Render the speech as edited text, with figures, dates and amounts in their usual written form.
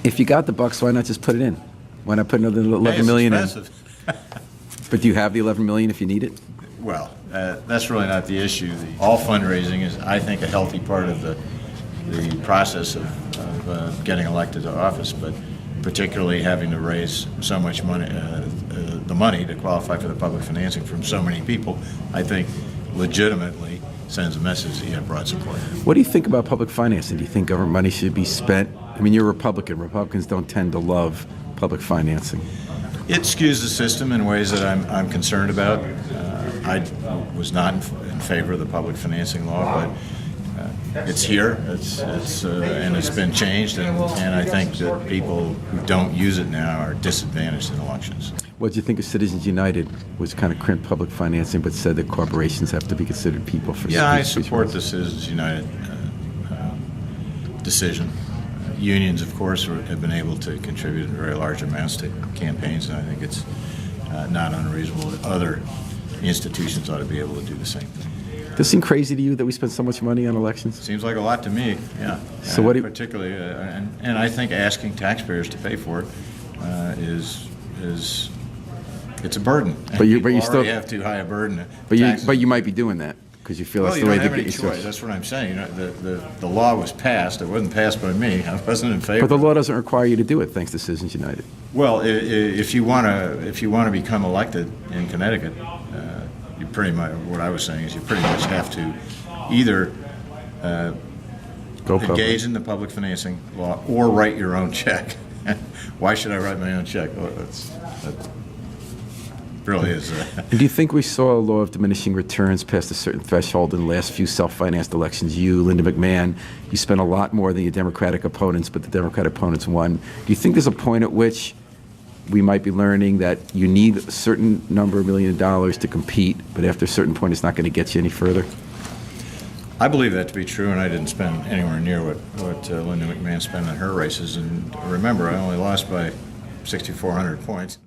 If you got the bucks, why not just put it in? Why not put another 11 million in? But do you have the 11 million if you need it? Well, that's really not the issue. All fundraising is, I think, a healthy part of the process of getting elected to office, but particularly having to raise so much money, the money to qualify for the public financing from so many people, I think legitimately sends a message that you have broad support. What do you think about public financing? Do you think government money should be spent? I mean, you're a Republican. Republicans don't tend to love public financing. It skews the system in ways that I'm concerned about. I was not in favor of the public financing law, but it's here, and it's been changed, and I think that people who don't use it now are disadvantaged in elections. What do you think of Citizens United, which kind of crimped public financing but said that corporations have to be considered people for Yeah, I support the Citizens United decision. Unions, of course, have been able to contribute in very large amounts to campaigns, and I think it's not unreasonable that other institutions ought to be able to do the same thing. Does it seem crazy to you that we spend so much money on elections? Seems like a lot to me, yeah. So what do you, particularly, and I think asking taxpayers to pay for it it's a burden. But you already still have too high a burden. But you might be doing that because you feel that's the way to get yourself. That's what I'm saying. You know, the law was passed. It wasn't passed by me. I wasn't in favor. But the law doesn't require you to do it, thanks to Citizens United. Well, if you want to become elected in Connecticut, you pretty much, what I was saying is you pretty much have to either engage in the public financing law or write your own check. Why should I write my own check? Well, that really is. Do you think we saw a law of diminishing returns past a certain threshold in the last few self-financed elections? You, Linda McMahon, you spent a lot more than your Democratic opponents, but the Democratic opponents won. Do you think there's a point at which we might be learning that you need a certain number of $1 million to compete, but after a certain point it's not going to get you any further? I believe that to be true, and I didn't spend anywhere near what Linda McMahon spent on her races. And remember, I only lost by 6,400 points.